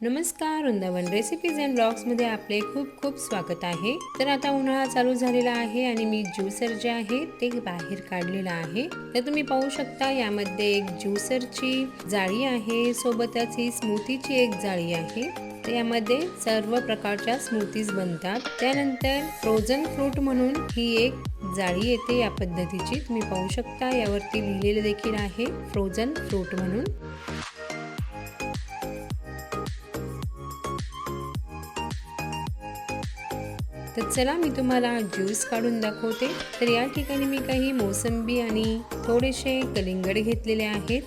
नमस्कार, Vrindavan recipes and ब्लॉग्समध्ये आपले खूप खूप स्वागत आहे। तर आता उन्हाळा चालू झालेला आहे आणि मी ज्यूसर जे आहे ते बाहेर काढलेला आहे। तर तुम्ही पाहू शकता यामध्ये एक ज्यूसरची जाळी आहे, सोबतच ही स्मूथीची एक जाळी आहे। तर यामध्ये सर्व प्रकारच्या स्मूथीज बनतात। त्यानंतर फ्रोझन फ्रूट म्हणून ही एक जाळी येते या पद्धतीची, तुम्ही पाहू शकता यावरती लिहिलेले देखील आहे फ्रोझन फ्रूट म्हणून। तर चला मी तुम्हाला ज्यूस काढून दाखवते। तर या ठिकाणी मी काही मोसंबी आणि थोडेसे कलिंगड घेतलेले आहेत।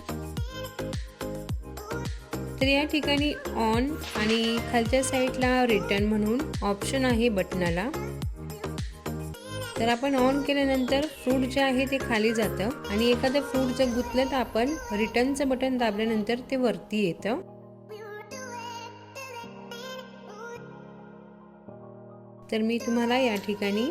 तर या ठिकाणी ऑन आणि खालच्या साईडला रिटर्न म्हणून ऑप्शन आहे बटनाला। तर आपण ऑन केल्यानंतर फ्रूट जे आहे ते खाली जातं आणि एखादं फ्रूट जर गुंतलं तर आपण रिटर्नचं बटन दाबल्यानंतर ते वरती येतं। तर मी तुम्हाला या ठिकाणी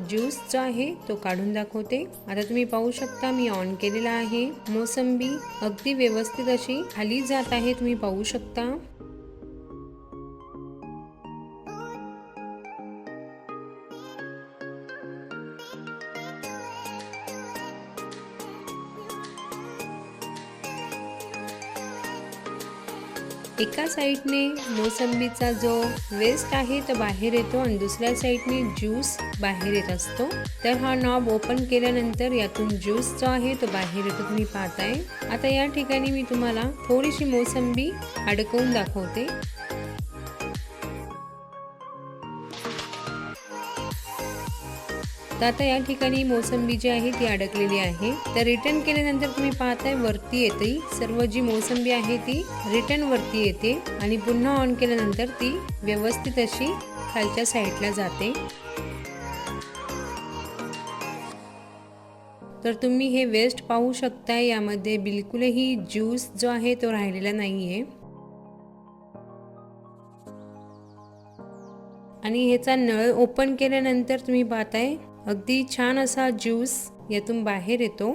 ज्यूस जो आहे तो काढून दाखवते। आता तुम्ही पाहू शकता मी ऑन केलेला आहे। मोसंबी अगदी व्यवस्थित अशी खाली जात आहे, तुम्ही पाहू शकता। एका साइडने मोसंबीचा जो वेस्ट आहे तो बाहेर येतो आणि दुसऱ्या साइडने ज्यूस बाहेर येत असतो। तर हा नॉब ओपन केल्यानंतर यातून ज्यूस जो आहे तो बाहेर येतो, तुम्ही पाहताय। आता या ठिकाणी मी तुम्हाला थोडीशी मोसंबी अडकवून दाखवते। तर आता या ठिकाणी मोसंबी जी आहे ती अडकलेली आहे। तर रिटर्न केल्यानंतर तुम्ही पाहताय वरती येते सर्व जी मोसंबी आहे ती रिटर्न वरती येते आणि पुन्हा ऑन केल्यानंतर ती व्यवस्थित अशी खालच्या साईडला जाते। तर तुम्ही हे वेस्ट पाहू शकता, यामध्ये बिलकुलही ज्यूस जो आहे तो राहिलेला नाहीये आणि ह्याचा नळ ओपन केल्यानंतर तुम्ही पाहताय अगदी छान असा ज्यूस यातून बाहेर येतो।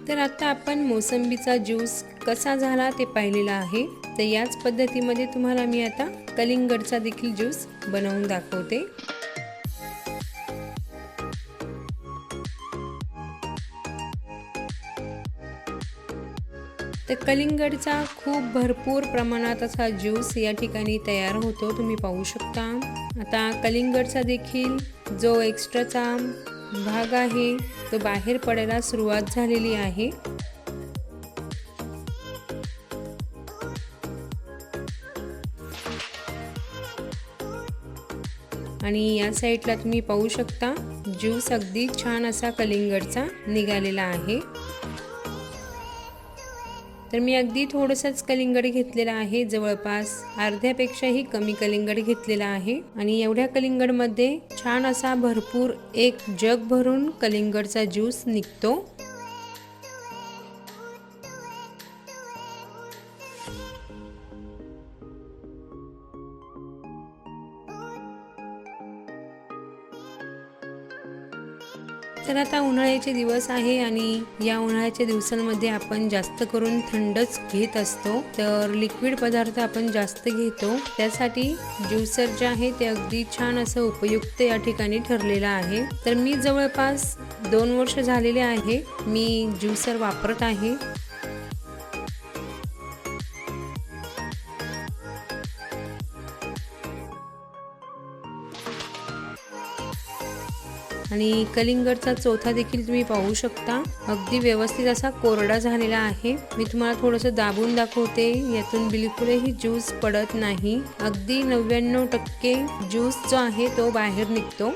तर आता आपण मोसंबीचा ज्यूस कसा झाला ते पाहिलेला आहे। तर याच पद्धतीमध्ये तुम्हाला मी आता कलिंगडचा देखील ज्यूस बनवून दाखवते। तर कलिंगडचा खूप भरपूर प्रमाणात असा ज्यूस या ठिकाणी तयार होतो, तुम्ही पाहू शकता। आता कलिंगडचा देखील जो एक्स्ट्राचा भाग आहे तो बाहेर पडायला सुरुवात झालेली आहे। आणि या साईडला तुम्ही पाहू शकता ज्यूस अगदी छान असा कलिंगडचा निघालेला आहे। तर मी अगदी थोडंसंच कलिंगड घेतलेला आहे, जवळपास अर्ध्यापेक्षाही कमी कलिंगड घेतलेला आहे आणि एवढ्या कलिंगडमध्ये छान असा भरपूर एक जग भरून कलिंगडचा ज्यूस निघतो। तर आता उन्हाळ्याचे दिवस आहे आणि या उन्हाळ्याच्या दिवसांमध्ये आपण जास्त करून थंडच घेत असतो। तर लिक्विड पदार्थ आपण जास्त घेतो, त्यासाठी ज्यूसर जे आहे ते अगदी छान असं उपयुक्त या ठिकाणी ठरलेला आहे। तर मी जवळपास 2 वर्ष झालेले आहे मी ज्यूसर वापरत आहे। आणि कलिंगडचा चोथा देखील तुम्ही पाहू शकता अगदी व्यवस्थित असा कोरडा झालेला आहे। मी तुम्हाला थोडंसं दाबून दाखवते, यातून बिलकुलही ज्यूस पडत नाही, अगदी 99% ज्यूस जो आहे तो बाहेर निघतो।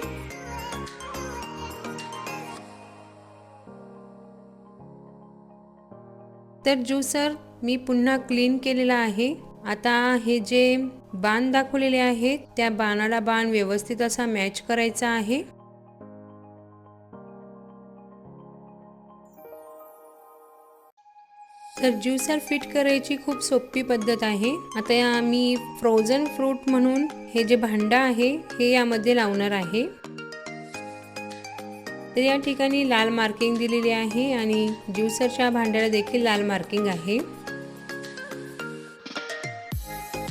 तर ज्यूसर मी पुन्हा क्लीन केलेला आहे। आता हे जे बाण दाखवलेले आहेत त्या बाणाला बाण व्यवस्थित असा मॅच करायचा आहे। तर ज्यूसर फिट करायची खूप सोपी पद्धत आहे। आता मी फ्रोझन फ्रूट म्हणून हे जे भांडं आहे हे यामध्ये लावणार आहे। तर या ठिकाणी लाल मार्किंग दिलेली आहे आणि ज्युसरच्या भांड्याला देखील लाल मार्किंग आहे।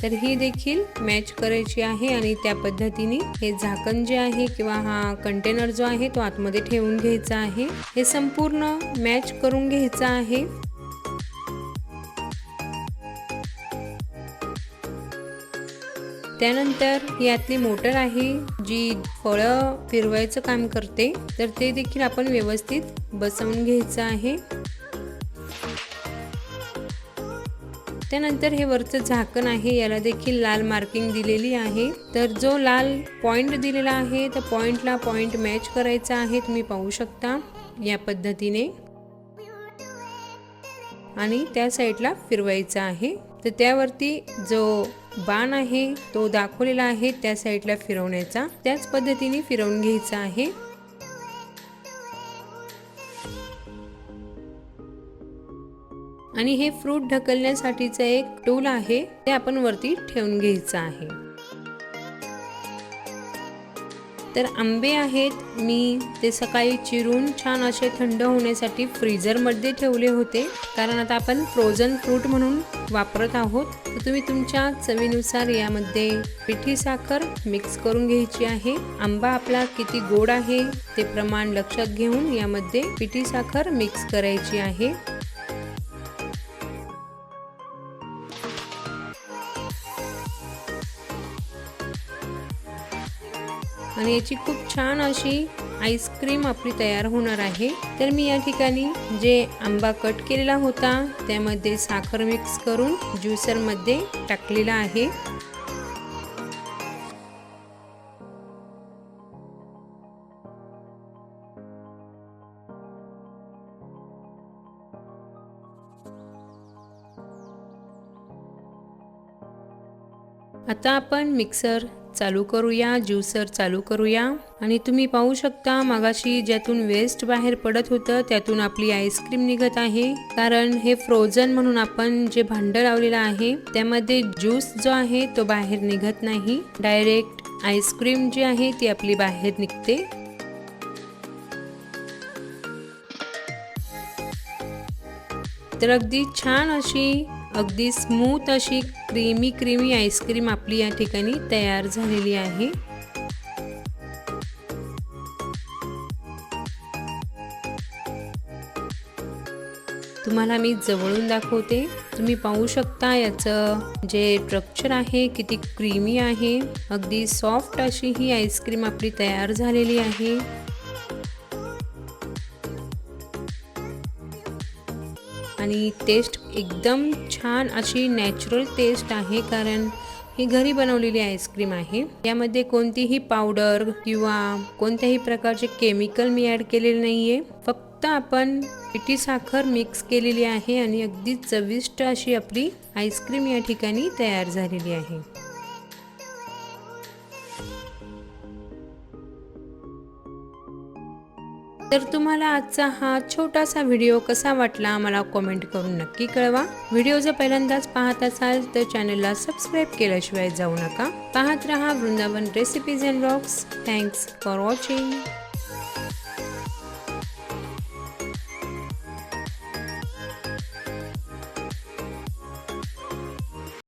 तर ही देखील मॅच करायची आहे आणि त्या पद्धतीने हे झाकण जे आहे किंवा हा कंटेनर जो आहे तो आतमध्ये ठेवून घ्यायचा आहे। हे संपूर्ण मॅच करून घ्यायचं आहे। त्यानंतर यातली मोटर आहे जी फळं फिरवायचं काम करते, तर ते देखील आपण व्यवस्थित बसवून घ्यायचं आहे। त्यानंतर हे वरचं झाकण आहे याला देखील लाल मार्किंग दिलेली आहे। तर जो लाल पॉइंट दिलेला आहे त्या पॉइंटला पॉइंट मॅच करायचा आहे, तुम्ही पाहू शकता या पद्धतीने आणि त्या साईडला फिरवायचा आहे। तर त्यावरती जो बाण आहे तो दाखवलेला आहे त्या साईडला फिरवण्याचा, त्याच पद्धतीने फिरवून घ्यायचा आहे। आणि हे फ्रूट ढकलण्यासाठीचं एक टूल आहे ते आपण वरती ठेवून घ्यायचं आहे। तर आंबे आहेत, मी ते सकाळी चिरून छान असे थंड होण्यासाठी फ्रीजर मध्ये ठेवले होते, कारण आता आपण फ्रोझन फ्रूट म्हणून वापरत आहोत। तर तुम्ही तुमच्या चवीनुसार यामध्ये पिठी साखर मिक्स करून घ्यायची आहे। आंबा आपला किती गोड आहे ते प्रमाण लक्षात घेऊन यामध्ये पिठी साखर मिक्स करायची आहे। आणि याची खूप छान अशी आईस्क्रीम आपली तयार होणार आहे। तर मी या ठिकाणी जे आंबा कट केलेला होता त्यामध्ये साखर मिक्स करून ज्युसर मध्ये टाकलेला आहे। आता आपण मिक्सर चालू करूया, ज्युसर चालू करूया आणि तुम्ही पाहू शकता मगाशी ज्यातून वेस्ट बाहेर पडत होतं त्यातून आपली आईस्क्रीम निघत आहे, कारण हे फ्रोझन म्हणून आपण जे भांड लावलेलं आहे त्यामध्ये ज्यूस जो आहे तो बाहेर निघत नाही, डायरेक्ट आईस्क्रीम जी आहे ती आपली बाहेर निघते। तर अगदी छान अशी अगदी स्मूथ अशी क्रीमी आईस्क्रीम आपली या ठिकाणी तयार झालेली आहे। तुम्हाला मी जवळून दाखवते, तुम्ही पाहू शकता याचं जे स्ट्रक्चर आहे किती क्रीमी आहे, अगदी सॉफ्ट अशी ही आईस्क्रीम आपली तयार झालेली आहे। आणि टेस्ट एकदम छान अशी नॅचरल टेस्ट आहे, कारण ही घरी बनवलेली आईस्क्रीम आहे। यामध्ये कोणतीही पावडर किंवा कोणत्याही प्रकारचे केमिकल मी ॲड केलेले नाहीये, फक्त आपण पिठी साखर मिक्स केलेली आहे आणि अगदी चविष्ट अशी आपली आईस्क्रीम या ठिकाणी तयार झालेली आहे। तर तुम्हाला आजचा हा छोटासा व्हिडिओ कसा वाटला मला कमेंट करून नक्की कळवा। व्हिडिओ जर पहिल्यांदाच पाहत असाल तर चॅनलला सबस्क्राइब केल्याशिवाय जाऊ नका। पाहत रहा Vrindavan recipes and vlogs. Thanks for watching.